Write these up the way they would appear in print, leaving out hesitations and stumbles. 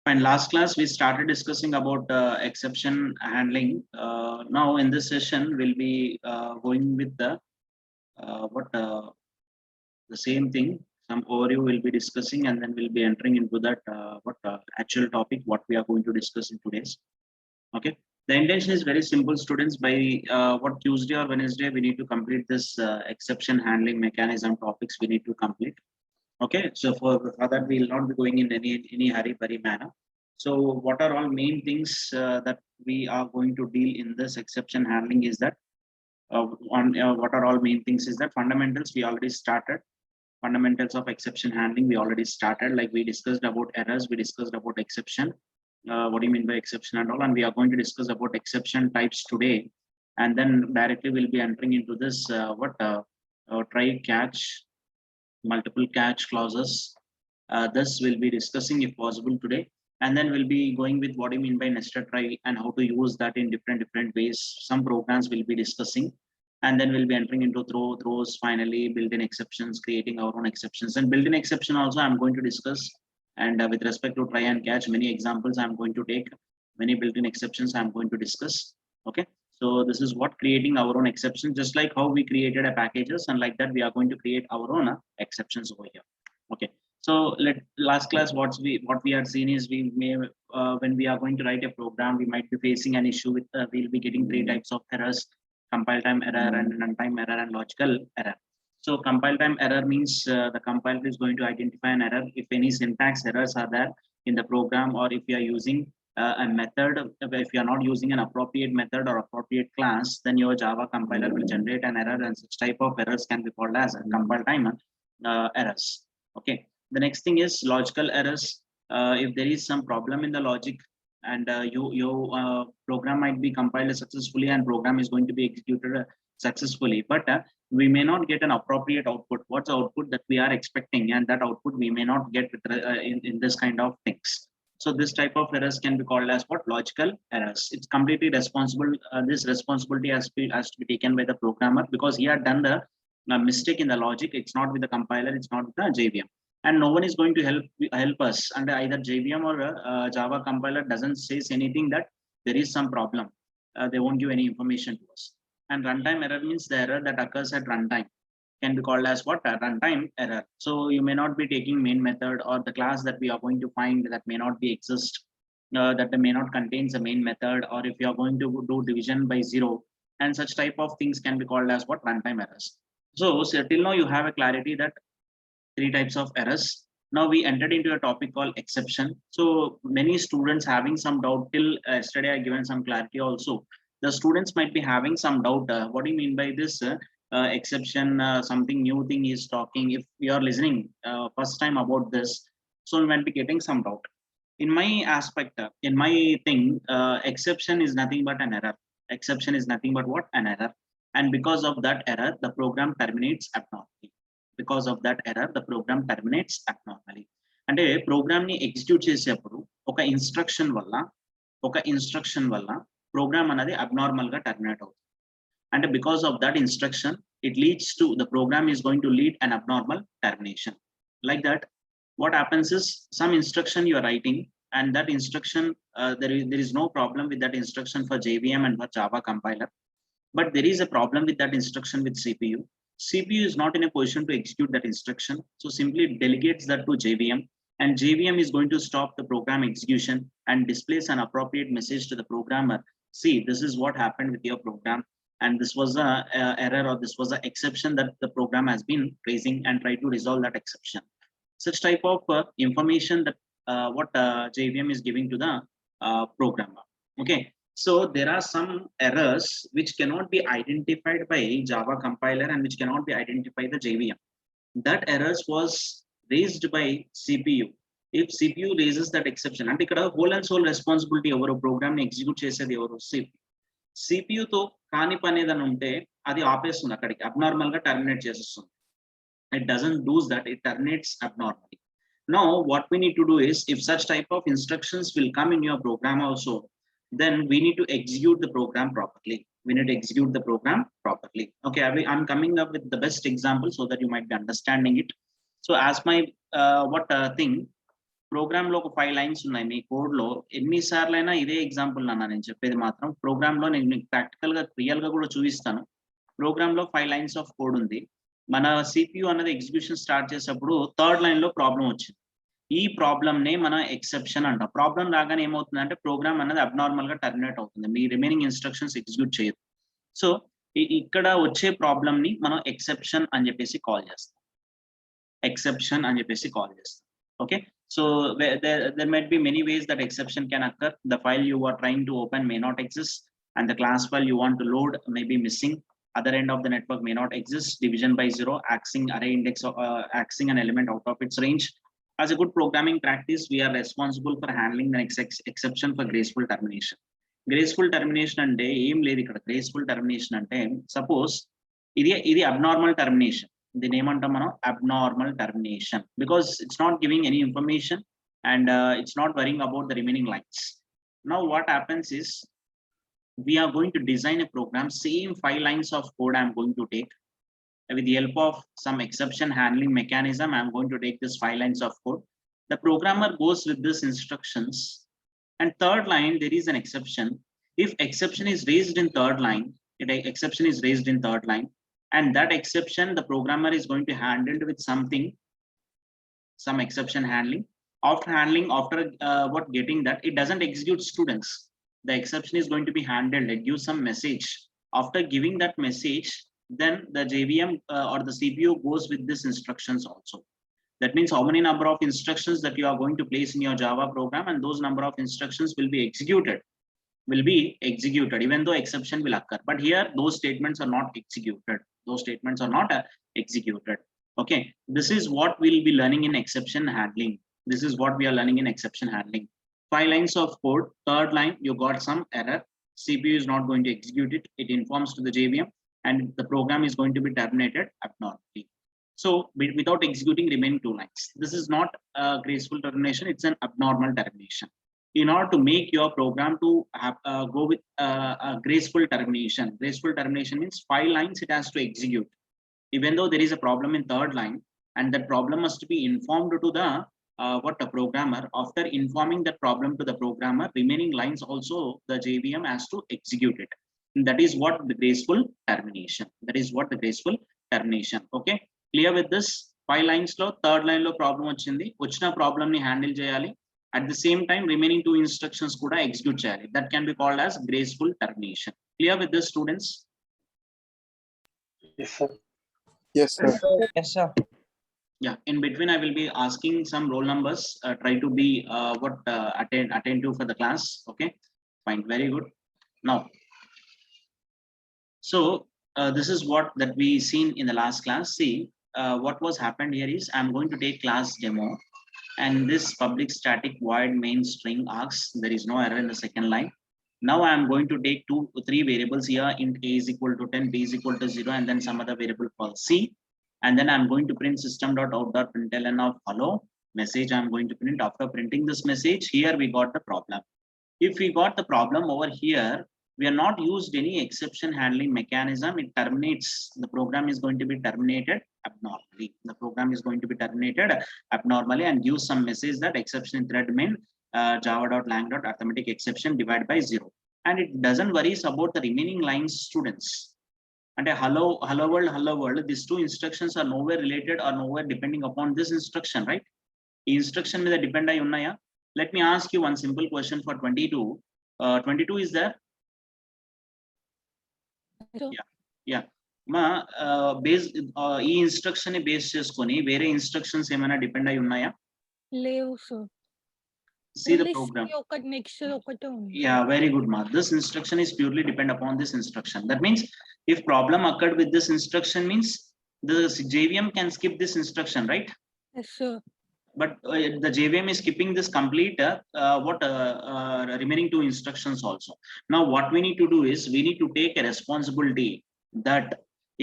Fine. Last class we started discussing about exception handling. Now in this session we'll be going with the what the same thing. Some overview we'll be discussing, and then we'll be entering into that actual topic what we are going to discuss in today's. Okay. The intention is very simple, students. By what Tuesday or Wednesday we need to complete this exception handling mechanism topics. We need to complete. Okay, so for that we will not be going in any hurry manner. So what are all main things that we are going to deal in this exception handling is that what are all main things is that fundamentals we already started. Fundamentals of exception handling we already started, like we discussed about errors, we discussed about exception, what do you mean by exception and all, and we are going to discuss about exception types today, and then directly we'll be entering into this try catch multiple catch clauses. This will be discussing if possible today, and then we'll be going with what do you mean by nested try and how to use that in different ways. Some programs will be discussing, and then we'll be entering into throws, finally built-in exceptions, creating our own exceptions. And built-in exception also I'm going to discuss, and with respect to try and catch, many examples I'm going to take, many built-in exceptions I'm going to discuss. Okay, so this is what creating our own exceptions, just like how we created a packages, and like that we are going to create our own exceptions over here. Okay, so last class what we had seen is we may when we are going to write a program, we might be facing an issue with we'll be getting three types of errors: compile time error and runtime error and logical error. So compile time error means the compiler is going to identify an error if any syntax errors are there in the program, or if you are using a method, if you are not using an appropriate method or appropriate class, then your Java compiler will generate an error, and such type of errors can be called as compile time errors. Okay. The next thing is logical errors. If there is some problem in the logic, and your program might be compiled successfully and program is going to be executed successfully, but we may not get an appropriate output. What's the output that we are expecting, and that output we may not get with, in this kind of things. So this type of errors can be called as what? Logical errors. It's completely responsible. This responsibility has to be taken by the programmer, because he had done the mistake in the logic. It's not with the compiler. It's not with the JVM, and no one is going to help us. And either JVM or Java compiler doesn't says anything that there is some problem. They won't give any information to us. And runtime error means the error that occurs at runtime can be called as what? A runtime error. So you may not be taking main method, or the class that we are going to find that may not be exist, that may not contains a main method, or if you are going to do division by 0, and such type of things can be called as what? Runtime errors. So till now you have a clarity that three types of errors. Now we entered into a topic called exception. So many students having some doubt. Till yesterday I given some clarity also. The students might be having some doubt. What do you mean by this exception? Something new thing is talking. If we are listening first time about this, so we might be getting some doubt. In my aspect, in my thing, exception is nothing but an error. Exception is nothing but what? An error. And because of that error, the program terminates abnormally. Because of that error, the program terminates abnormally. అంటే programme ని execute చేసేప్పుడు ఒక instruction వల్ల programme అనేది abnormal గా terminate అవుతుంది. అంటే because of that instruction it leads to the program is going to lead an abnormal termination. Like that what happens is some instruction you are writing, and that instruction there is no problem with that instruction for JVM and for Java compiler, but there is a problem with that instruction with CPU. CPU is not in a position to execute that instruction, so simply it delegates that to JVM, and JVM is going to stop the program execution and displays an appropriate message to the programmer. See, this is what happened with your program, and this was a error, or this was an exception that the program has been raising, and try to resolve that exception. Such type of information that what JVM is giving to the programmer. Okay, so there are some errors which cannot be identified by Java compiler and which cannot be identified by the JVM. That errors was raised by CPU. If CPU raises that exception, and ikkada whole and sole responsibility over a program ni execute chesedi evaru? CPU తో కాని పని ఏదైనా ఉంటే అది ఆపేస్తుంది, అక్కడికి abnormal గా terminate చేసేస్తుంది. It doesn't do that, it terminates abnormally. Now what we need to do is, if such type of instructions will come in your program also, then we need to execute the program properly. We need to execute the program properly. Okay, I'm coming up with the best example so that you might be understanding it. So as my thing, program లో ఒక 5 lines ఉన్నాయి మీ code లో. ఎన్నిసార్లైనా ఇదే example నేను చెప్పేది మాత్రం programme లో నేను మీకు ప్రాక్టికల్ గా రియల్ గా కూడా చూపిస్తాను. ప్రోగ్రామ్ లో 5 లైన్స్ ఆఫ్ కోడ్ ఉంది. మన సిపియు అన్నది ఎగ్జిక్యూషన్ స్టార్ట్ చేసేటప్పుడు థర్డ్ లైన్ లో ప్రాబ్లం వచ్చింది. ఈ ప్రాబ్లమ్ నే మనం ఎక్సెప్షన్ అంటాం. ప్రాబ్లం రాగానే ఏమవుతుందంటే ప్రోగ్రామ్ అనేది అబ్నార్మల్ గా టర్మినేట్ అవుతుంది. మీ రిమైనింగ్ ఇన్స్ట్రక్షన్స్ ఎగ్జిక్యూట్ చేయదు. సో ఇక్కడ వచ్చే ప్రాబ్లమ్ ని మనం ఎక్సెప్షన్ అని చెప్పేసి కాల్ చేస్తాం. ఎక్సెప్షన్ అని చెప్పేసి కాల్ చేస్తాం. Okay, so there might be many ways that exception can occur. The file you are trying to open may not exist, and the class file you want to load may be missing. Other end of the network may not exist. Division by zero, axing array index, axing an element out of its range. As a good programming practice, we are responsible for handling the exception for graceful termination. Graceful termination అంటే ఏం లేదు ఇక్కడ. graceful termination అంటే suppose ఇది abnormal termination. దీని ఏమంటాం మనం? Abnormal termination, because it's not giving any information and it's not worrying about the remaining lines. Now what happens is we are going to design a program, same 5 lines of code I'm going to take. With the help of some exception handling mechanism, I'm going to take this 5 lines of code. The programmer goes with these instructions, and third line there is an exception. If exception is raised in third line, exception is raised in third line, and that exception the programmer is going to handle with something, some exception handling. After getting that, it doesn't execute students. The exception is going to be handled. It gives some message. After giving that message, then the JVM or the CPU goes with these instructions also. That means how many number of instructions that you are going to place in your Java program, and those number of instructions will be executed even though exception will occur. But here those statements are not executed. Okay, this is what we'll be learning in exception handling. 5 lines of code. Third line you got some error. CPU is not going to execute it. It informs to the JVM, and the program is going to be terminated abnormally. So without executing remaining 2 lines. This is not a graceful termination, it's an abnormal termination. In order to make your program to have, go with a graceful termination. Graceful termination means 5 lines it has to execute. Even though there is a problem in third line, and that problem must be informed to the programmer. After informing that problem to the programmer, remaining lines also the JVM has to execute it. And that is what the graceful termination. Okay, clear with this? 5 lines lo third line lo problem వచ్చిన problem ni handle cheyali. At the same time remaining 2 instructions kuda execute cheyali. That can be called as graceful termination. Clear with this, students? Yes, sir. Yes, sir. Yes, sir. Yeah, in between I will be asking some roll numbers. Try to be attentive for the class. Okay, fine, very good. Now, so this is what that we seen in the last class. See, what was happened here is I'm going to take class demo, and this public static void main string args. There is no error in the second line. Now I am going to take 3 variables here. Int a is equal to 10, b is equal to 0, and then some other variable called c. And then I'm going to print system.out.println of hello message. I'm going to print. After printing this message, here we got the problem. If we got the problem over here, we are not used any exception handling mechanism. It terminates. The program is going to be terminated abnormally. And gives some message that exception in thread main java.lang.arithmetic exception divided by 0. And it doesn't worries about the remaining lines, students. And hello world, these 2 instructions are nowhere related or nowhere depending upon this instruction, right? Instruction మీద depend అయి ఉన్నాయా? Let me ask you one simple question for 22. 22 is there? Yeah. మా base ఈ instruction ని base చేసుకొని వేరే instructions ఏమైనా depend అయి ఉన్నాయా? లేవు sir. See the program. Next ఒకటే ఉంది. Yeah, very good, ma. This instruction is purely depend upon this instruction. That means if problem occurred with this instruction means the JVM can skip this instruction, right? Yes, sir. But the JVM is skipping this complete remaining 2 instructions also. Now what we need to do is we need to take a responsibility that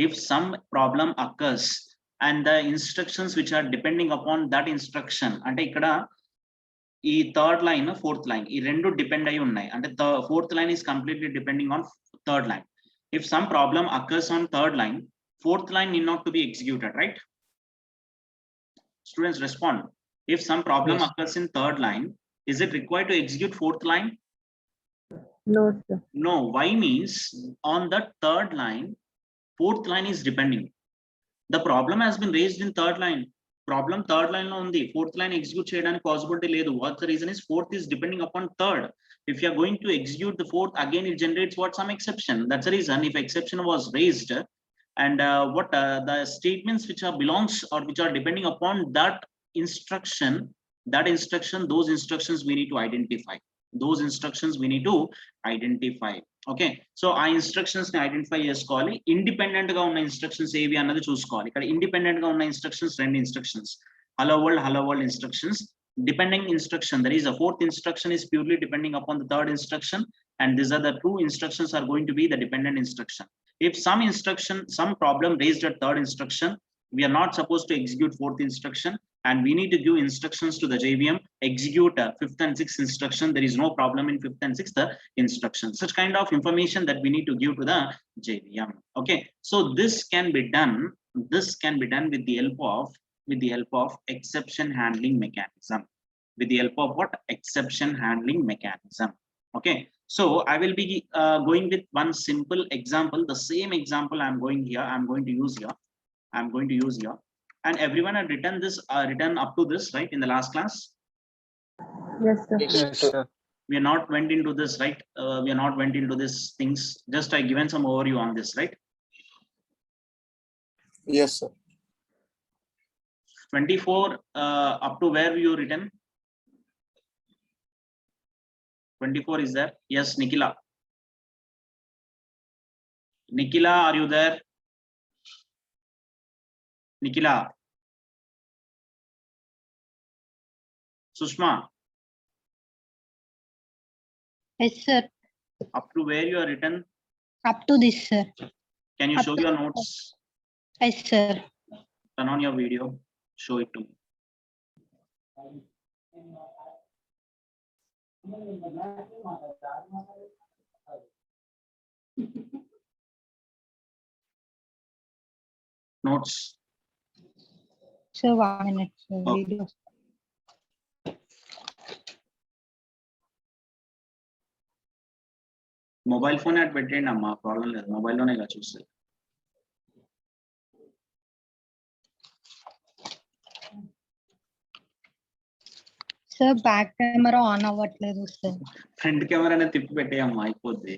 if some problem occurs and the instructions which are depending upon that instruction, ante ikkada ఈ third line fourth line ఈ రెండు depend అయి ఉన్నాయి. అంటే fourth line is completely depending on third line. If some problem occurs on third line, fourth line need not to be executed, right? Students respond. If some problem Yes. occurs in third line, is it required to execute fourth line? No, sir. No. Why means on the third line, fourth line is depending. The problem has been raised in third line. Problem third line lo undi. Fourth line execute cheyadaniki possibility ledu. What the reason is? Fourth is depending upon third. If you are going to execute the fourth, again it generates what? Some exception. That's the reason if exception was raised, and the statements which are belongs or which are depending upon that instruction, those instructions we need to identify. Those instructions we need to identify. Okay, so ఆ instructions ని identify చేసుకోవాలి. Independent గా ఉన్న instructions ఏవి అన్నది చూసుకోవాలి. ఇక్కడ independent గా ఉన్న ఇన్స్ట్రక్షన్స్ రెండు instructions, hello world instructions. Depending instruction, there is a fourth instruction is purely depending upon the third instruction, and these are the two instructions are going to be the dependent instruction. If some instruction, some problem raised at third instruction, we are not supposed to execute fourth instruction, and we need to give instructions to the JVM, execute fifth and sixth instruction. There is no problem in fifth and sixth instruction. Such kind of information that we need to give to the JVM. Okay, so this can be done with the help of exception handling mechanism. With the help of what? Exception handling mechanism. Okay, so I will be going with one simple example. The same example I'm going to use here. And everyone had written this, written up to this, right, in the last class. Yes, sir. Yes, sir. We are not went into this, right? We are not went into these things. Just I given some overview on this, right? Yes, sir. 24 up to where you written? 24 is there? Yes, Nikila. Nikila, are you there? Nikila. Sushma. Yes, sir. Up to where you are written? Up to this, sir. Can you Up show to- your notes? Yes, sir. Turn on your video. Show it to me. Notes. Sir, 1 minute, sir. Okay. Video. Mobile phone add పెట్టండి అమ్మా, problem లేదు, మొబైల్లోనే కదా చూస్తే. Sir, back camera on అవ్వట్లేదు, sir. Front కెమెరానే తిప్పి పెట్టేయమ్మా, అయిపోద్ది.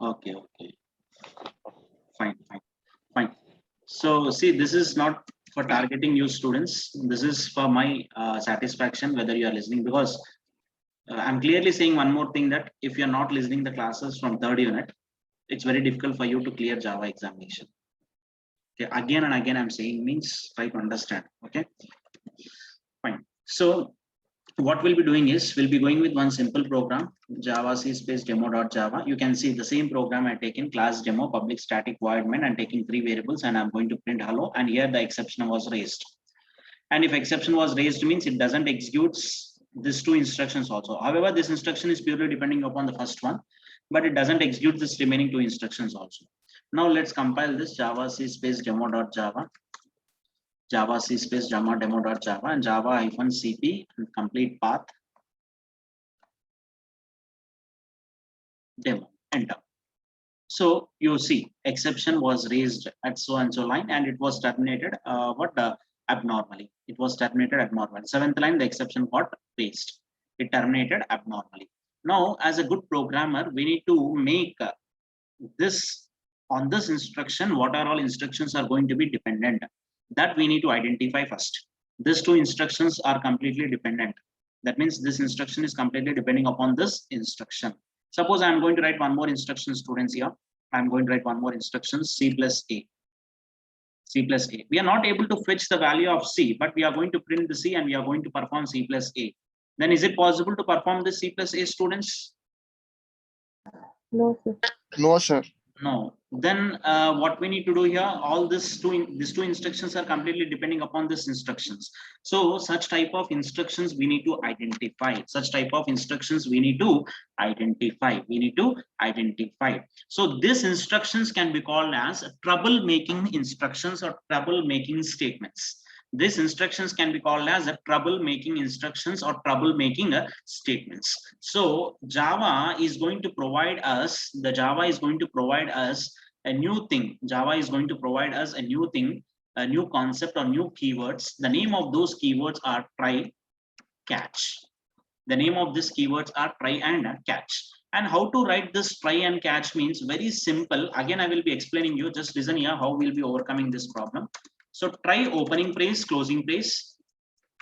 Okay, fine. So see, this is not for targeting you students. This is for my satisfaction whether you are listening, because I'm clearly saying one more thing, that if you're not listening the classes from third unit, it's very difficult for you to clear Java examination. Okay, again and again I'm saying, means try to understand. Okay, fine. So what we'll be doing is, we'll be going with one simple program, java c space demo.java. You can see the same program I taken, class demo public static void main, and taking 3 variables, and I'm going to print hello, and here the exception was raised. And if exception was raised means it doesn't execute these 2 instructions also. However, this instruction is purely depending upon the first one, but it doesn't execute this remaining 2 instructions also. Now let's compile this, java c space demo.java, java c space java demo.java, and java -cp and complete path demo, enter. So you see exception was raised at so and so line, and it was terminated abnormally. It was terminated abnormally. 7th line, the exception got raised. It terminated abnormally. Now, as a good programmer, we need to make this, on this instruction, what are all instructions are going to be dependent, that we need to identify first. These 2 instructions are completely dependent. That means this instruction is completely depending upon this instruction. Suppose I'm going to write one more instruction, students. Here I'm going to write one more instruction, c plus a. We are not able to fetch the value of c, but we are going to print the c, and we are going to perform c plus a. Then is it possible to perform this c plus a, students? No, sir. No, sir. No, then what we need to do here, all these two instructions are completely depending upon these instructions. So such type of instructions we need to identify. Such type of instructions we need to identify. So these instructions can be called as troublemaking instructions or troublemaking statements. These instructions can be called as a troublemaking instructions or troublemaking statements. So Java is going to provide us, a new thing. Java is going to provide us a new thing, a new concept or new keywords. The name of those keywords are try, catch. The name of these keywords are try and catch. And how to write this try and catch means very simple. Again, I will be explaining you. Just listen here how we'll be overcoming this problem. So try opening brace, closing brace.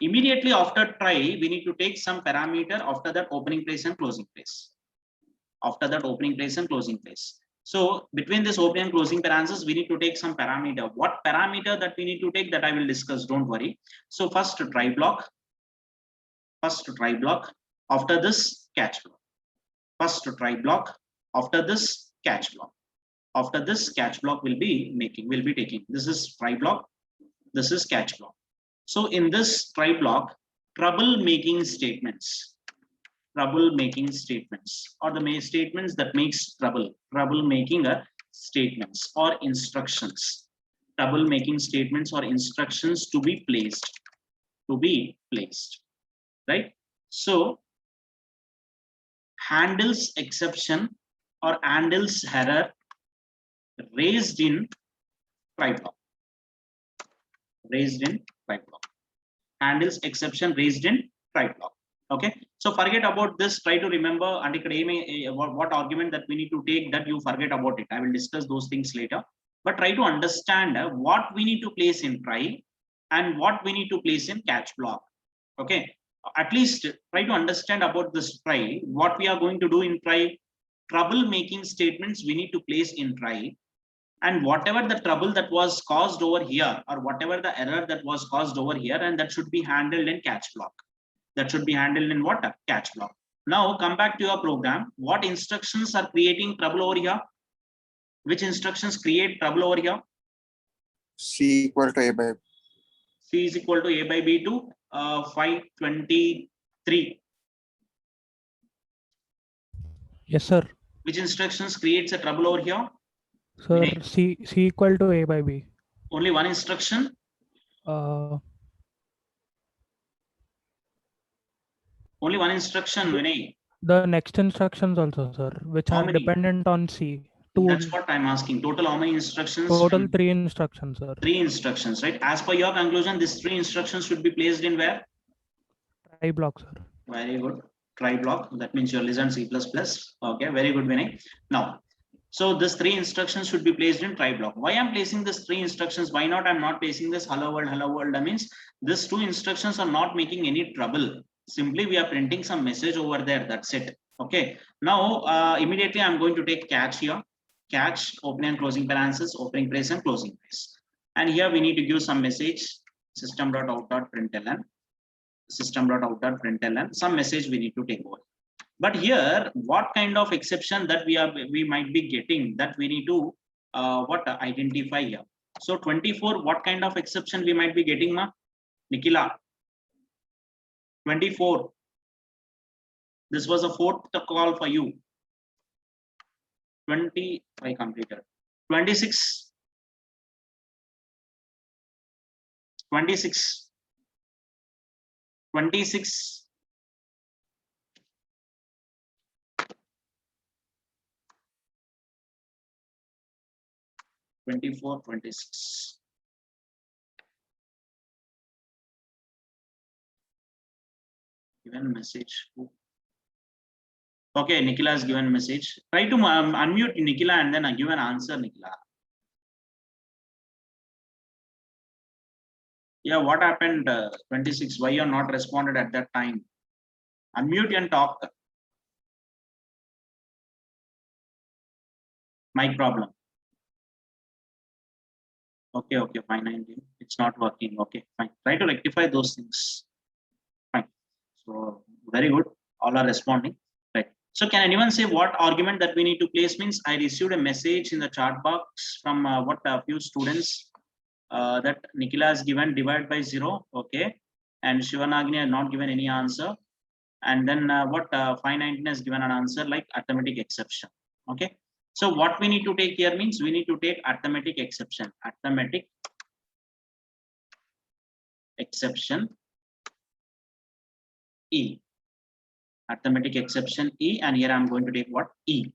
Immediately after try, we need to take some parameter after that opening brace and closing brace. So between this opening and closing parentheses, we need to take some parameter. What parameter that we need to take, that I will discuss, don't worry. So first try block. After this catch block. First try block. After this catch block. After this catch block will be taking. This is try block. This is catch block. So in this try block, troublemaking statements or the statements that makes troublemaking statements or instructions. Troublemaking statements or instructions to be placed. Right? So handles exception or handles error raised in try block. Handles exception raised in try block. Okay, so forget about this. Try to remember and what argument that we need to take, that you forget about it. I will discuss those things later, but try to understand what we need to place in try and what we need to place in catch block. Okay, at least try to understand about this try, what we are going to do in try. Troublemaking statements we need to place in try, and whatever the trouble that was caused over here, or whatever the error that was caused over here, and that should be handled in catch block. Catch block. Now come back to your program. What instructions are creating trouble over here? Which instructions create trouble over here? C equal to A by B. C is equal to A by B to 523. Yes, sir. Which instructions creates a trouble over here? Sir, C equal to A by B. Only one instruction? Only one instruction, Vinay. The next instructions also, sir, which How are many? dependent on C. That's what I'm asking. Total how many instructions? Total 3 instructions, sir. 3 instructions, right? As per your conclusion, these 3 instructions should be placed in where? Try block, sir. Very good. Try block. That means you listen C++. Okay, very good, Vinay. Now, so these 3 instructions should be placed in try block. Why I'm placing these 3 instructions? Why not I'm not placing this hello world? That means these 2 instructions are not making any trouble. Simply we are printing some message over there. That's it. Okay. Now immediately I'm going to take catch here. Catch, opening and closing parentheses, opening brace and closing brace. And here we need to give some message, system.out.println, some message we need to take over. But here, what kind of exception that we might be getting, that we need to identify here. So 24, what kind of exception we might be getting, ma? Nikila. 24. This was a 4th call for you. 20, I completed. 26. 26. 26. 24, 26. Given message. Okay, Nikila has given message. Try to unmute Nikila and then give an answer, Nikila. Yeah, what happened? 26. Why you are not responded at that time? Unmute and talk. Mic problem. Okay, fine. 19. It's not working. Okay, fine. Try to rectify those things. Fine. So very good. All are responding. Right. So can anyone say what argument that we need to place? Means I received a message in the chat box from what a few students that Nikhila has given divide by 0. Okay. And Shivanagini has not given any answer. And then what 519 has given an answer like arithmetic exception. Okay. So what we need to take here means we need to take arithmetic exception. Arithmetic exception E. Arithmetic exception E, and here I'm going to take what? E.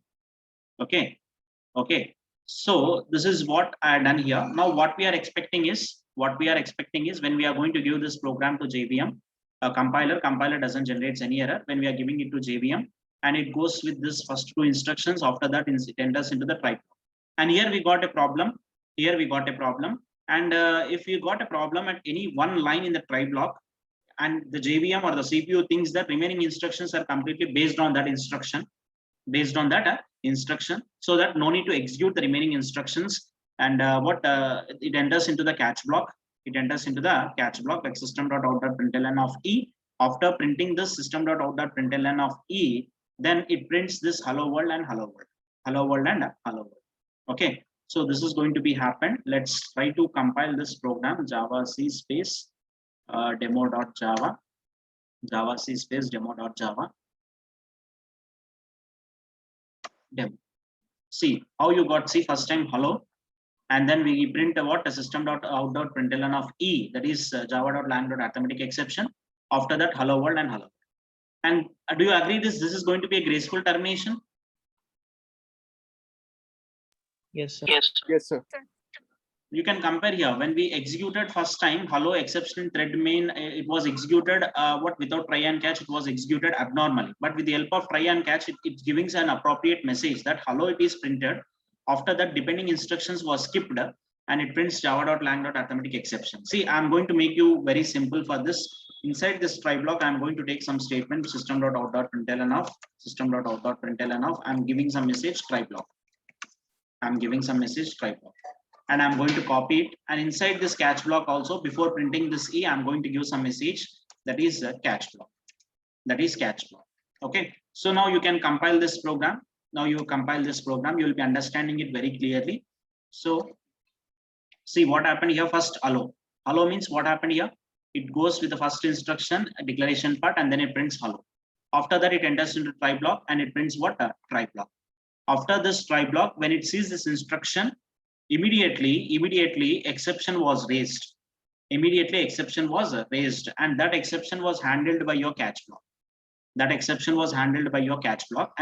Okay. Okay. So this is what I done here. Now what we are expecting is when we are going to give this program to JVM, a compiler doesn't generate any error when we are giving it to JVM, and it goes with this first 2 instructions. After that, it enters into the try block. And here we got a problem. And if you got a problem at any one line in the try block, and the JVM or the CPU thinks that remaining instructions are completely based on that instruction, so that no need to execute the remaining instructions. And it enters into the catch block. Like system.out.println of E. After printing this system.out.println of E, then it prints this hello world and hello world. Okay, so this is going to be happened. Let's try to compile this program. Java C space demo.java, Java C space demo.java. Demo. See how you got. See, first time hello, and then we print what a system.out.println of E, that is java.lang.arithmetic exception. After that, hello world and hello. And do you agree this is going to be a graceful termination? Yes, sir. Yes, sir. You can compare here. When we executed first time hello exception thread main, it was executed without try and catch, it was executed abnormally. But with the help of try and catch, it's giving an appropriate message that hello it is printed. After that, depending instructions was skipped, and it prints java.lang.arithmetic exception. See, I'm going to make you very simple for this. Inside this try block, I'm going to take some statement system.out.println of I'm giving some message try block. And I'm going to copy it. And inside this catch block also, before printing this E, I'm going to give some message that is a catch block. Okay. So now you can compile this program. You will be understanding it very clearly. So see what happened here. First hello. Hello means what happened here? It goes with the first instruction, a declaration part, and then it prints hello. After that, it enters into try block and it prints what? A try block. After this try block, when it sees this instruction, immediately exception was raised. And that exception was handled by your catch block. And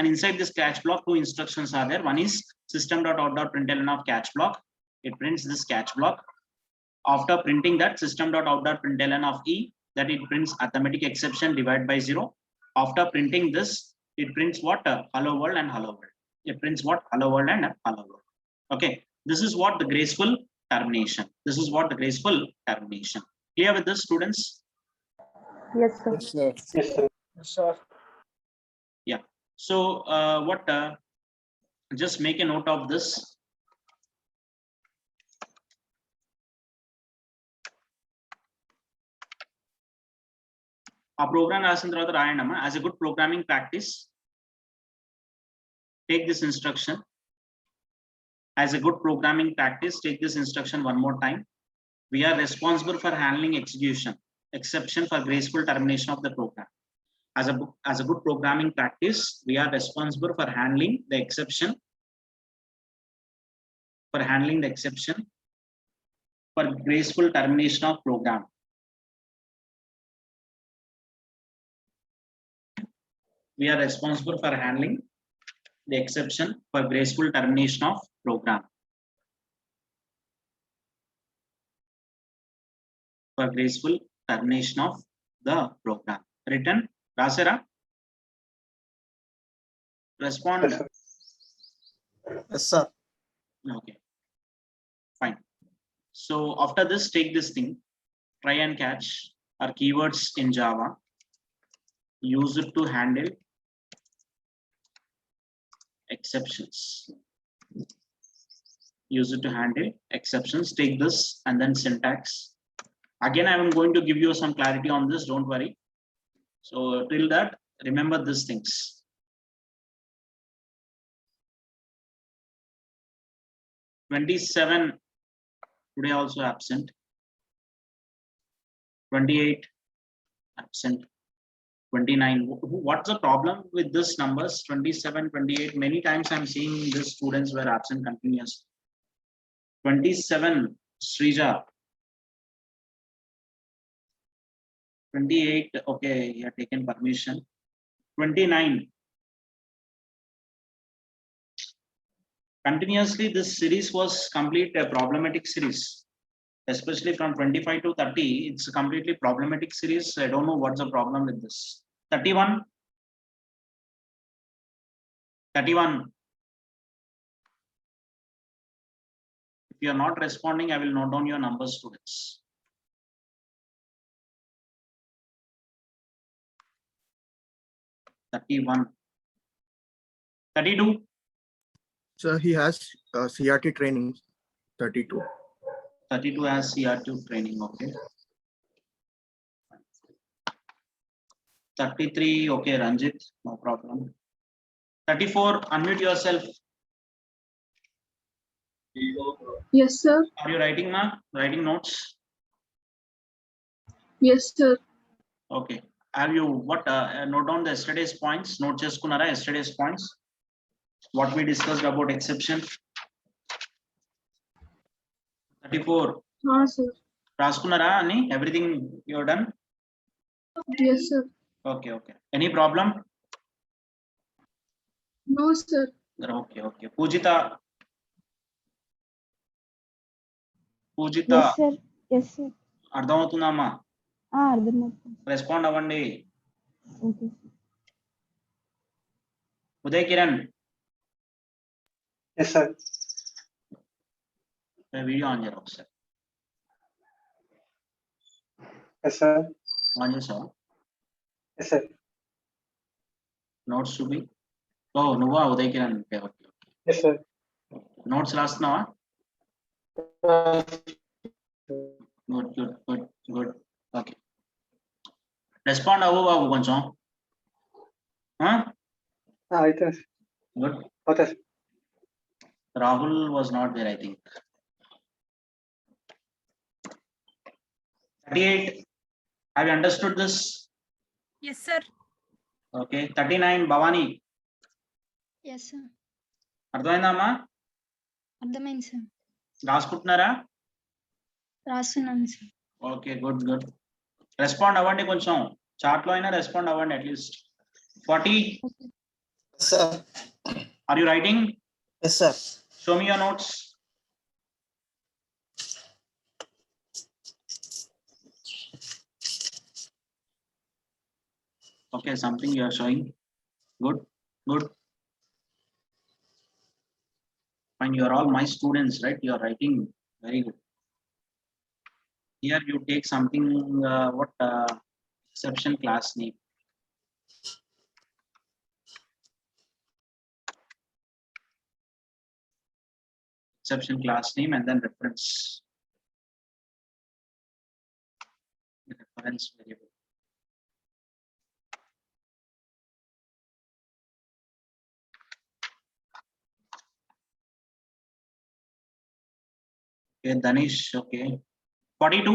inside this catch block, 2 instructions are there. One is system.out.println of catch block. It prints this catch block. After printing that system.out.println of E, that it prints arithmetic exception divide by 0. After printing this, it prints what? Hello world and hello world. Okay. This is what the graceful termination. Clear with this, students? Yes, sir. Yes, sir. Yeah. So just make a note of this. A program as a good programming practice, take this instruction. As a good programming practice, take this instruction one more time. We are responsible for handling exception for graceful termination of the program. As a good programming practice, we are responsible for handling the exception. For graceful termination of program. We are responsible for handling the exception for graceful termination of program. For graceful termination of the program. Written, Rasera? Respond. Yes, sir. Okay. Fine. So after this, take this thing. Try and catch are keywords in Java. Use it to handle exceptions. Take this and then syntax. Again, I am going to give you some clarity on this. Don't worry. So till that, remember these things. 27 today also absent. 28 absent. 29. What's the problem with this numbers? 27, 28. Many times I'm seeing these students were absent continuously. 27, Srija. 28, okay, you have taken permission. 29. Continuously, this series was complete a problematic series, especially from 25 to 30. It's a completely problematic series. I don't know what's the problem with this. 31. 31. If you are not responding, I will note down your numbers, students. 31. 32. Sir, he has CRT training. 32. 32 has CR2 training, okay. 33, okay, Ranjit, no problem. 34, unmute yourself. Yes, sir. Are you writing, ma? Writing notes? Yes, sir. Okay. Have you what? Note down the yesterday's points. Note cheskunara yesterday's points. What we discussed about exception. 34. Sir. Raskunara ani everything you're done. Yes, sir. Okay, okay. Any problem? No, sir. Okay, okay. Pujita. Pujita. Yes, sir. Yes, sir. అర్థమవుతుందమ్మా? అర్థమవుతుంది. Respond అవ్వండి. Okay. Uday Kiran. Yes, sir. Video on చేయరు ఒకసారి. Yes, sir. ఆన్ చేసావా? Yes, sir. Notes చూపి. ఓ నువ్వా Uday Kiran? Okay okay. Yes, sir. Notes రాస్తున్నావా? Good good good good. Okay. Respond అవ్వు బాబు కొంచెం. అయితే good. Okay. Rahul was not there, I think. 38. Have you understood this? Yes, sir. Okay. 39. Bhavani. Yes sir, అర్థమైందమ్మా? అర్థమైంది సార్. రాసుకుంటున్నారా? రాస్తున్నాను sir. Okay good good. Respond అవ్వండి కొంచెం. చాట్ లో అయినా రెస్పాండ్ అవ్వండి at least. 40. Yes, sir. Are you writing? Yes, sir. Show me your notes. Okay, something you are showing. Good, good. And you are all my students, right? You are writing very good. Here you take something, exception class name. Exception class name and then reference. Reference variable. Okay, Danish, okay. 42.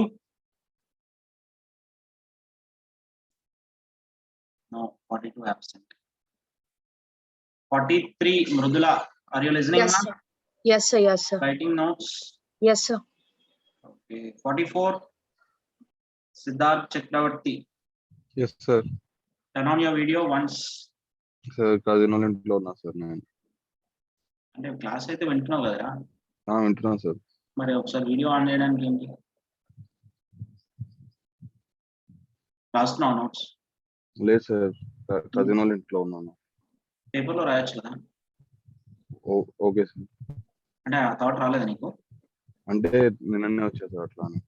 No, 42 absent. 43, Mrudula, are you listening? Yes, ma'am? sir. Yes, sir. Yes, sir. Writing notes. Yes, sir. Okay, 44, Siddharth Chakravarti. Yes, sir. Turn on your video once. Sir, cousin ఇంట్లో ఉన్నా sir నేను. అంటే class అయితే వింటున్నావు కదరా? వింటున్నాను sir. మరి ఒకసారి వీడియో ఆన్ చేయడానికి ఏంటి? రాస్తున్నావు నోట్స్? లేదు సార్, కజిన్ వాళ్ళ ఇంట్లో ఉన్నాను. పేపర్లో రాయొచ్చు కదా? Okay sir. అంటే ఆ థాట్ రాలేదా నీకు? అంటే నిన్ననే వచ్చా సార్ అట్లా అని.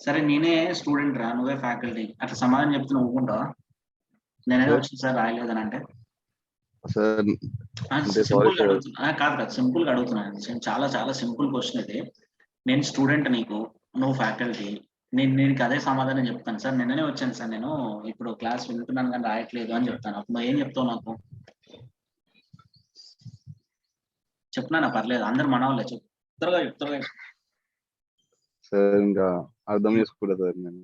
సరే నేనే స్టూడెంట్ రా, నువ్వే ఫ్యాకల్టీ, అట్లా సమాధానం చెప్తే నువ్వు ఒప్పుకుంటావా? నేనే వచ్చింది సార్ రాయలేదని అంటే? సార్ సింపుల్ గా అడుగుతున్నా. కాదు కాదు, సింపుల్ గా అడుగుతున్నాను. చాలా చాలా సింపుల్ క్వశ్చన్ ఇది. నేను స్టూడెంట్, నీకు నువ్వు ఫ్యాకల్టీ, నేను అదే సమాధానం చెప్తాను సార్. నిన్ననే వచ్చాను సార్, నేను ఇప్పుడు క్లాస్ వింటున్నాను కానీ రాయట్లేదు అని చెప్తాను. అప్పుడు నువ్వు ఏం చెప్తావు నాకు? చెప్పనా పర్లేదు, అందరు మన వాళ్ళే. చెప్పు త్వరగా సార్ ఇంకా అర్థం చేసుకోలేదు సార్ నేను.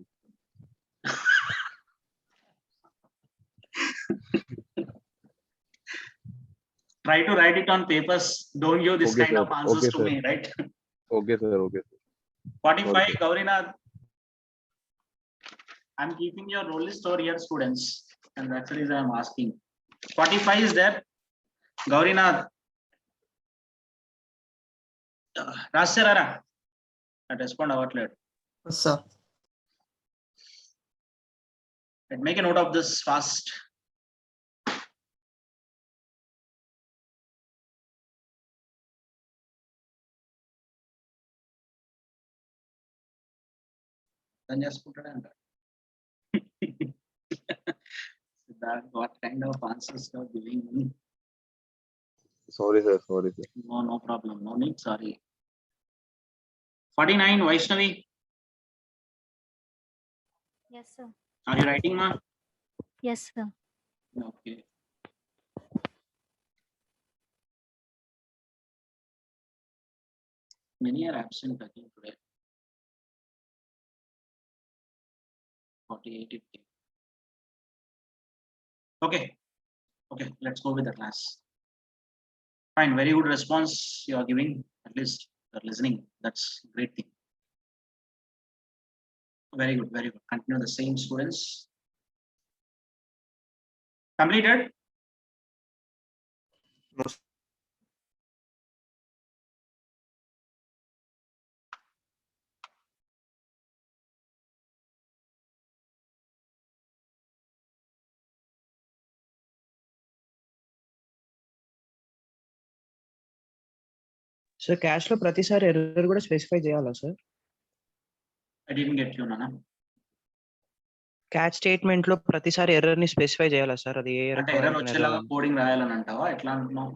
Try to write it on papers. Don't give this Okay, kind sir. of answers Okay, to sir. me, right? Okay sir. 45, Okay. Gaurinath. I'm keeping your roll list over here, students, and that's the reason I'm asking. 45 is there. Gaurinath. Rasarara. Respond outlet. Yes, sir. Make a note of this fast. Then just put it under. That what kind of answers you're giving me? Sorry sir. No problem. No need. Sorry. 49, Vaishnavi. Yes, sir. Are you writing, ma? Yes, sir. Okay. Many are absent again today. 48. Okay. Let's go with the class. Fine. Very good response you are giving. At least you're listening. That's a great thing. Very good. Continue the same students. Completed? No. Sir cash లో ప్రతిసారి error కూడా specify చేయాలా sir? I didn't get you, Nana. Catch statement లో ప్రతిసారి error ని specify చేయాలా sir? అది ఏ అంటే ఎర్రర్ వచ్చేలాగా కోడింగ్ రాయాలని అంటావా? ఎట్లా అంటున్నావు?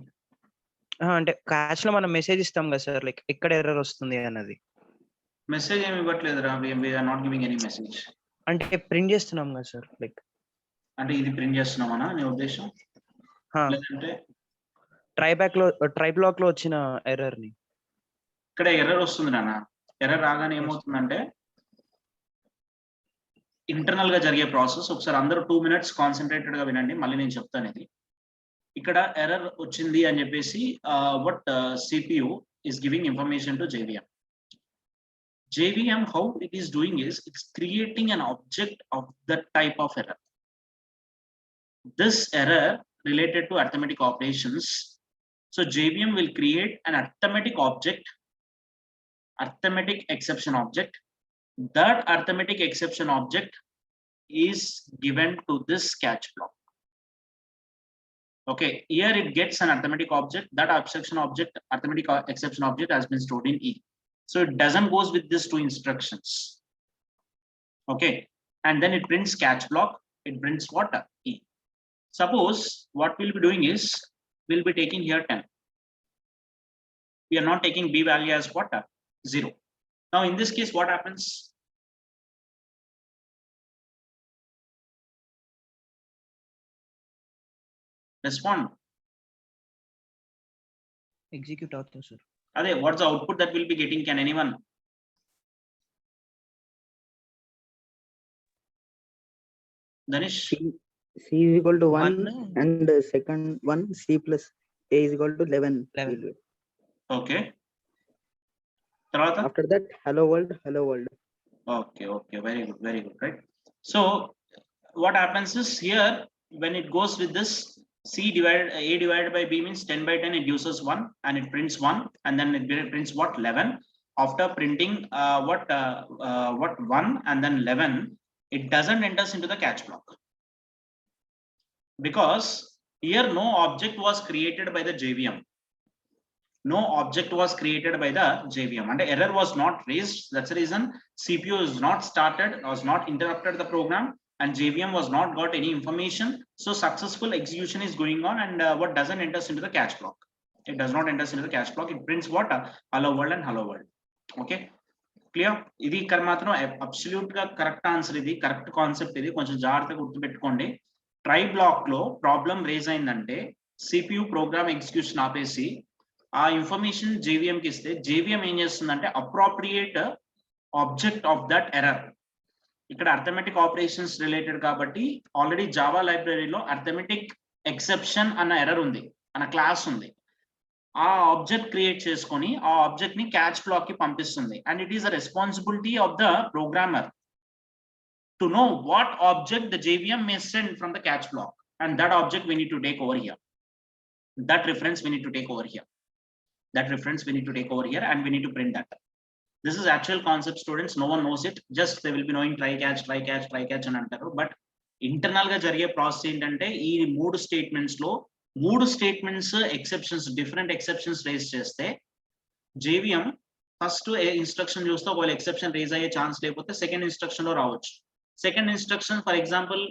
అంటే క్యాచ్ లో మనం మెసేజ్ ఇస్తాం కదా సార్, లైక్ ఎక్కడ ఎర్రర్ వస్తుంది అన్నది. మెసేజ్ ఏమి ఇవ్వట్లేదురా. we are not giving any message. అంటే ప్రింట్ చేస్తున్నాం కదా సార్, లైక్ అంటే ఇది ప్రింట్ చేస్తున్నామనా నీ ఉద్దేశం? లేదంటే ట్రై బ్లాక్ లో వచ్చిన ఎర్రర్ ని ఇక్కడ ఎర్రర్ వస్తుంది నాన్న. ఎర్రర్ రాగానే ఏమవుతుందంటే ఇంటర్నల్ గా జరిగే ప్రాసెస్. ఒకసారి అందరూ 2 minutes కాన్సన్ట్రేటెడ్ గా వినండి, మళ్ళీ నేను చెప్తాను. ఇది ఇక్కడ ఎర్రర్ వచ్చింది అని చెప్పేసి what CPU is giving information to JVM. JVM, how it is doing is it's creating an object of that type of error. This error related to arithmetic operations. So JVM will create an arithmetic object, arithmetic exception object. That arithmetic exception object is given to this catch block. Okay, here it gets an arithmetic object. That arithmetic exception object has been stored in E. So it doesn't goes with these two instructions. Okay, and then it prints catch block. It prints what? E. Suppose what we'll be doing is we'll be taking here 10. We are not taking B value as what? 0. Now in this case, what happens? Respond. Execute అవుతుంది sir. What's the output that we'll be getting? Can anyone? Danish? C is equal to 1 and second one C plus A is equal to 11. Okay. Tarvata? After that, hello world. Okay, very good, right? So what happens is here, when it goes with this A divided by B means 10 by 10, it gives us 1 and it prints 1 and then it prints what? 11. After printing what 1 and then 11, it doesn't enter into the catch block. Because here no object was created by the JVM. No object was created by the JVM and the error was not raised. That's the reason CPU is not started, was not interrupted the program, and JVM was not got any information. So successful execution is going on, and what doesn't enter into the catch block. It does not enter into the catch block. It prints what? Hello world and hello world. Okay, clear? Idi ikkada matram absolute ga correct answer. Idi correct concept. Idi koncham jagrataga gurtupettukondi. Try block lo problem raise ayindante CPU program execution apesi ఆ information JVM కి ఇస్తే JVM ఏం చేస్తుందంటే appropriate object of that error. ఇక్కడ arithmetic operations related కాబట్టి already Java లైబ్రరీలో arithmetic exception అన్న error ఉంది, అన్న క్లాస్ ఉంది. ఆ ఆబ్జెక్ట్ క్రియేట్ చేసుకొని ఆ ఆబ్జెక్ట్ ని క్యాచ్ బ్లాక్ కి పంపిస్తుంది. And it is the responsibility of the programmer to know what object the JVM may send from the catch block, and that object we need to take over here. That reference we need to take over here. That reference we need to take over here, and we need to print that. This is actual concept, students. No one knows it. Just they will be knowing try catch అని అంటారు. But internal గా జరిగే process ఏంటంటే ఈ 3 statements లో 3 statements exceptions, different exceptions raise చేస్తే JVM first instruction చూస్తే ఒకవేళ ఎక్సెప్షన్ రేజ్ అయ్యే ఛాన్స్ లేకపోతే సెకండ్ ఇన్స్ట్రక్షన్ లో రావచ్చు. Second instruction for example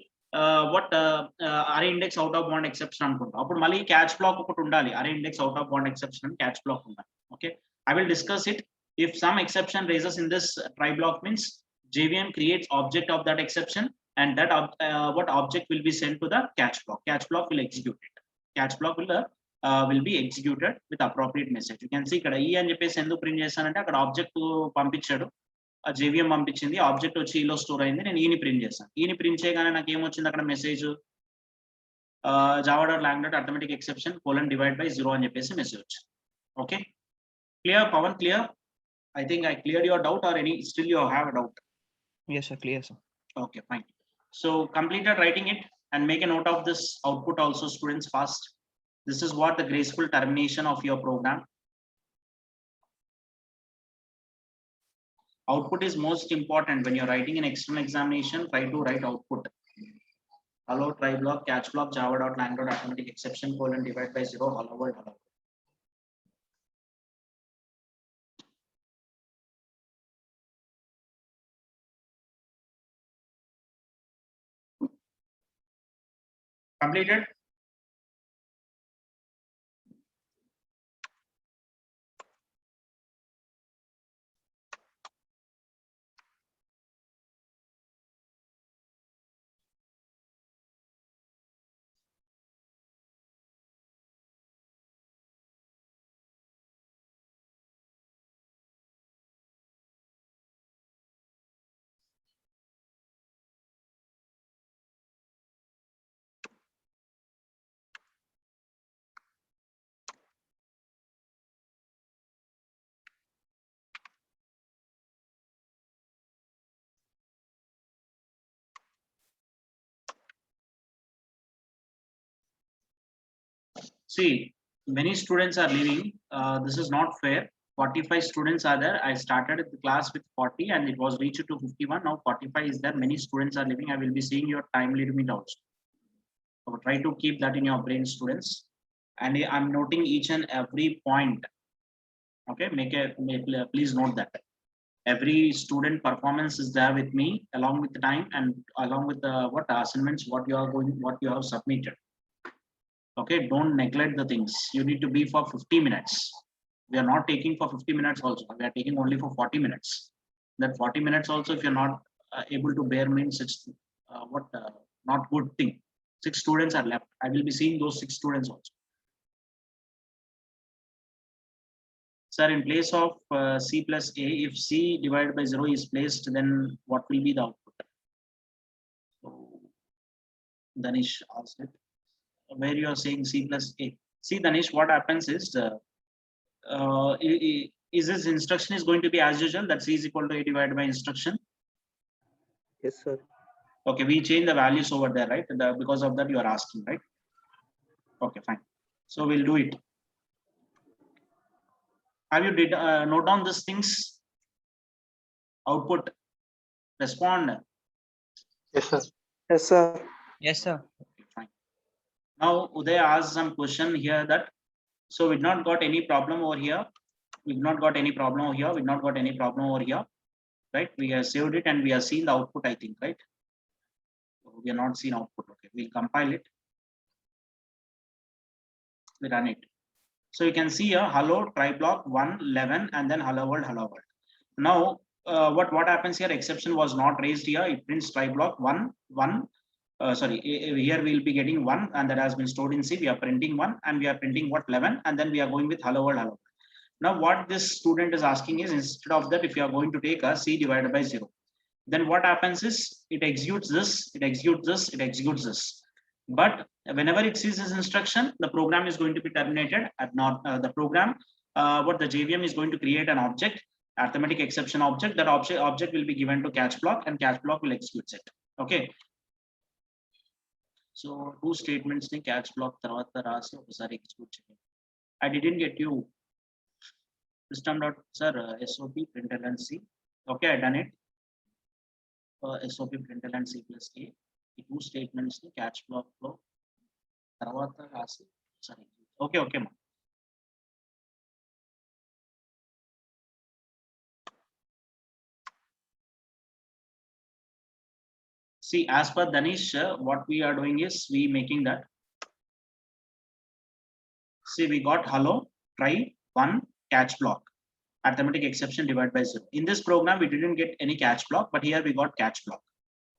what array index out of bound exception అనుకుంటాం. అప్పుడు మళ్ళీ క్యాచ్ బ్లాక్ ఒకటి ఉండాలి. Array index out of bound exception అని క్యాచ్ బ్లాక్ ఉండాలి. Okay, I will discuss it. If some exception raises in this try block means JVM creates object of that exception, and that what object will be sent to the catch block. Catch block will execute it. Catch block will be executed with appropriate message. You can see ఇక్కడ E అని చెప్పేసి ఎందుకు print చేశానంటే అక్కడ object పంపించాడు, ఆ JVM పంపించింది, object వచ్చి ఈలో స్టోర్ అయింది, నేను ఈని ప్రింట్ చేశాను. ఈని ప్రింట్ చేయగానే నాకు ఏమొచ్చింది అక్కడ message java.lang.arithmetic exception : divide by 0 అని చెప్పేసి మెసేజ్ వచ్చింది. Okay, clear, Pawan? Clear? I think I cleared your doubt, or any still you have a doubt? Yes, sir. Clear, sir. Okay, fine. So completed writing it, and make a note of this output also, students, fast. This is what the graceful termination of your program. Output is most important when you're writing an external examination. Try to write output. Hello, try block, catch block, java.lang.arithmetic exception : divide by 0, hello world, hello. Completed? See, many students are leaving. This is not fair. 45 students are there. I started the class with 40 and it was reached to 51. Now 45 is there. Many students are leaving. I will be seeing your time limit also. So try to keep that in your brain, students. And I'm noting each and every point. Okay, please note that. Every student performance is there with me along with the time and along with the what assignments, what you have submitted. Okay, don't neglect the things. You need to be for 50 minutes. We are not taking for 50 minutes also. We are taking only for 40 minutes. That 40 minutes also, if you're not able to bear, means it's not good thing. 6 students are left. I will be seeing those 6 students also. Sir, in place of C plus A, if C divided by 0 is placed, then what will be the output? So, Danish asked it. Where you are saying C plus A. See, Danish, what happens is, is this instruction is going to be as usual, that C is equal to A divided by instruction? Yes, sir. Okay, we change the values over there, right? Because of that you are asking, right? Okay, fine. So we'll do it. Have you note down these things? Output, respond. Yes, sir. Yes, sir. Yes, sir. Okay, fine. Now Uday asked some question here that, so we've not got any problem over here. We've not got any problem over here. We've not got any problem over here, right? We have saved it and we have seen the output, I think, right? We are not seen output. Okay, we'll compile it. We run it. So you can see here, hello, try block 1, 11, and then hello world, hello world. Now, what happens here? Exception was not raised here. It prints try block 1, 1, here we will be getting 1 and that has been stored in C. We are printing 1 and we are printing what 11 and then we are going with hello world, hello. Now what this student is asking is, instead of that, if you are going to take a C divided by 0, then what happens is it executes this, it executes this, it executes this. But whenever it sees this instruction, the program is going to be terminated at not the program. What the JVM is going to create an object, arithmetic exception object. That object will be given to catch block and catch block will execute it. Okay. So two statements ni catch block tarvata rasi okasari execute cheyandi. I didn't get you. System dot sir SOP println C. Okay, I done it. SOP println C plus A. The two statements ni catch block lo tarvata rasi sorry. Okay ma. See, as per Danish, what we are doing is we making that. See, we got hello, try, 1, catch block, arithmetic exception divided by 0. In this program, we didn't get any catch block, but here we got catch block.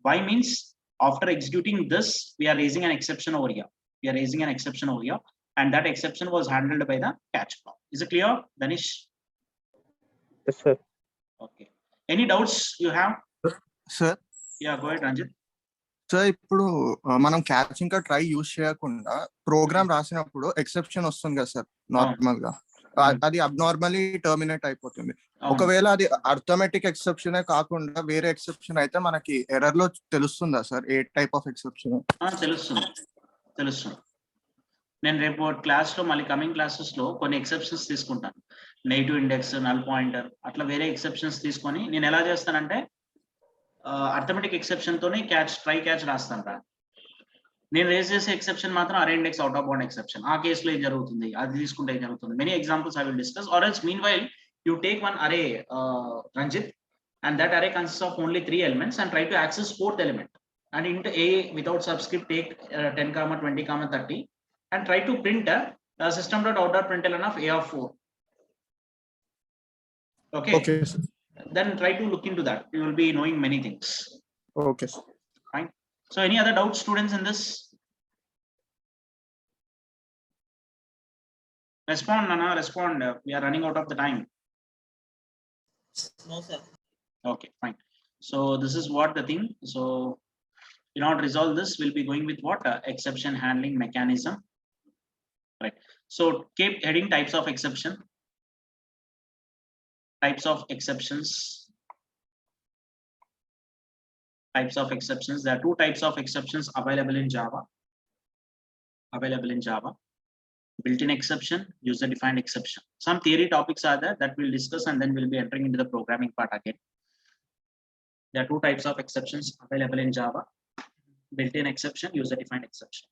Why means after executing this, we are raising an exception over here. We are raising an exception over here, and that exception was handled by the catch block. Is it clear, Danish? Yes, sir. Okay. Any doubts you have? Sir Yeah, go ahead, Ranjit. Sir ఇప్పుడు మనం catch ఇంకా try use చేయకుండా programme రాసినప్పుడు exception వస్తుంది కదా sir normal గా అది abnormally terminate అయిపోతుంది. ఒకవేళ అది అర్థమెటిక్ ఎక్సెప్షన్ కాకుండా వేరే ఎక్సెప్షన్ అయితే మనకి ఎర్రర్ లో తెలుస్తుందా sir A type of exception? తెలుస్తుంది. నేను రేపు క్లాస్ లో మళ్ళీ కమింగ్ క్లాసెస్ లో కొన్ని ఎక్సెప్షన్స్ తీసుకుంటాను. నెగిటివ్ ఇండెక్స్, నల్ పాయింటర్, అట్లా వేరే ఎక్సెప్షన్స్ తీసుకొని నేను ఎలా చేస్తానంటే అర్థమెటిక్ ఎక్సెప్షన్ తోనే ట్రై క్యాచ్ రాస్తాను. నేను రేజ్ చేసే ఎక్సెప్షన్ మాత్రం అరే index out of bound exception. ఆ కేసులో ఏం జరుగుతుంది, అది తీసుకుంటే ఏం జరుగుతుంది. Many examples I will discuss. Or else mean while you take one అరే Ranjit, and that array consists of only 3 elements and try to access 4th element, and into A without subscript take 10, 20, 30 and try to print a system.out.println of A of 4. Okay sir. Then try to look into that. You will be knowing many things. Okay sir. Fine. So any other doubts, students, in this? Respond, Nana, respond. We are running out of the time. No, sir. Okay, fine. So this is what the thing. So in order to resolve this, we'll be going with what? Exception handling mechanism. Right. So keep heading types of exception. Types of exceptions. Types of exceptions. There are 2 types of exceptions available in Java. Built-in exception, user-defined exception. Some theory topics are there that we'll discuss, and then we'll be entering into the programming part again. There are 2 types of exceptions available in Java: built-in exception, user-defined exception.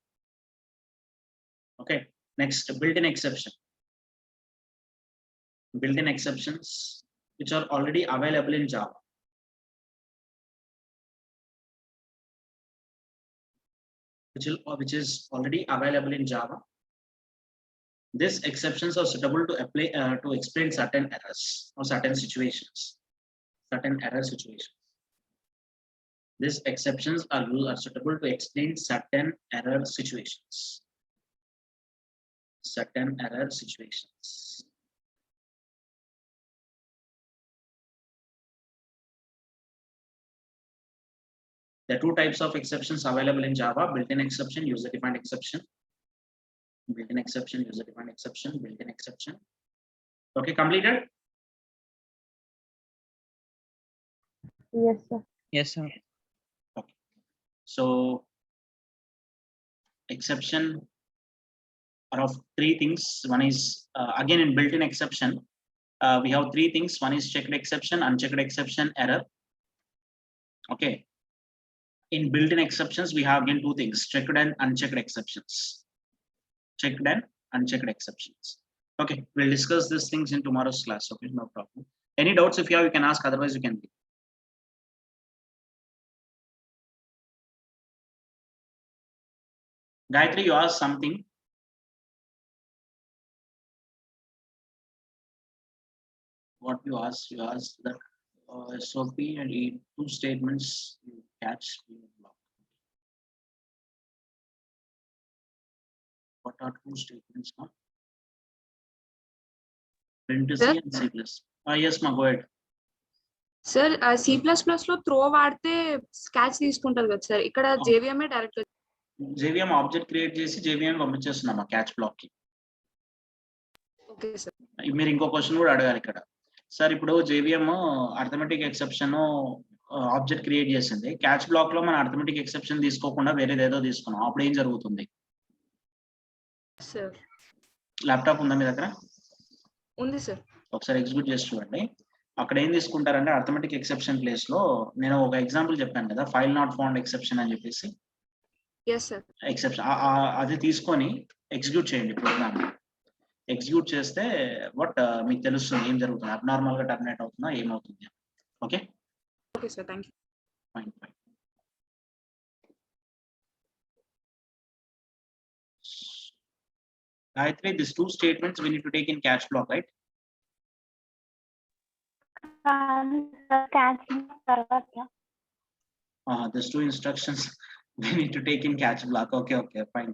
Okay, next, built-in exception. Built-in exceptions which are already available in Java. Which is already available in Java. These exceptions are suitable to apply to explain certain errors or certain situations. These exceptions are suitable to explain certain error situations. There are 2 types of exceptions available in Java: built-in exception, user-defined exception. Built-in exception, user-defined exception, built-in exception. Okay, completed? Yes, sir. Yes, sir. Okay. So exception are of 3 things. One is again in built-in exception, we have 3 things. One is checked exception, unchecked exception, error. Okay. In built-in exceptions, we have again 2 things: checked and unchecked exceptions. Checked and unchecked exceptions. Okay, we'll discuss these things in tomorrow's class. Okay, no problem. Any doubts if you have, you can ask, otherwise you can leave. Gayatri, you asked something. What you asked that SOP and 2 statements you catch. what are two statements now? Print C Sir? and C plus. Yes, ma, go ahead. Sir C++ లో throw వాడితే catch తీసుకుంటది కదా sir, ఇక్కడ JVM direct JVM object create చేసి JVM పంపించేస్తున్నామా catch black కి. Okay sir. మీరు ఇంకో question కూడా అడగాలి ఇక్కడ. సార్ ఇప్పుడు JVM arithmetic exception object create చేసింది, క్యాచ్ బ్లాక్ లో మనం అర్థమెటిక్ ఎక్సెప్షన్ తీసుకోకుండా వేరేది ఏదో తీసుకున్నాం, అప్పుడు ఏం జరుగుతుంది? సార్ ల్యాప్టాప్ ఉందా మీ దగ్గర? ఉంది సార్. ఒకసారి ఎగ్జిక్యూట్ చేసి చూడండి. అక్కడ ఏం తీసుకుంటారంటే అర్థమెటిక్ ఎక్సెప్షన్ ప్లేస్ లో నేను ఒక ఎగ్జాంపుల్ చెప్పాను కదా, ఫైల్ నాట్ ఫౌండ్ ఎక్సెప్షన్ అని చెప్పేసి. Yes sir. ఎక్సెప్షన్ అది తీసుకొని ఎగ్జిక్యూట్ చేయండి ప్రోగ్రామ్. ఎగ్జిక్యూట్ చేస్తే మీకు తెలుస్తుంది ఏం జరుగుతుంది, అబ్నార్మల్ గా టర్మినేట్ అవుతుందా ఏమవుతుంది. Okay okay sir, thank you. Fine fine. Gayatri, these two statements we need to take in catch block, right? Catching తర్వాత These two instructions we need to take in catch block. Okay, fine.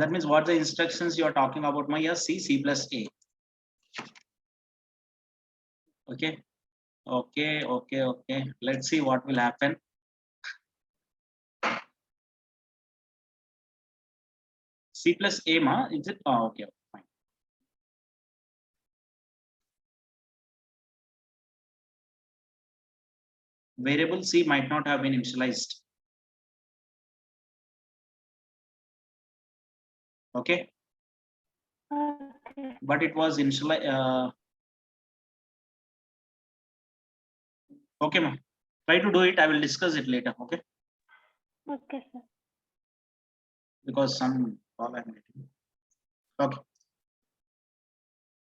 That means what the instructions you are talking about, my yes, C plus A. Okay. Let's see what will happen. C plus A, ma, is it? Okay, fine. Variable C might not have been initialized. Okay. But it was initialized. Okay, ma. Try to do it. I will discuss it later. Okay. Okay sir. Because some call I'm getting. Okay.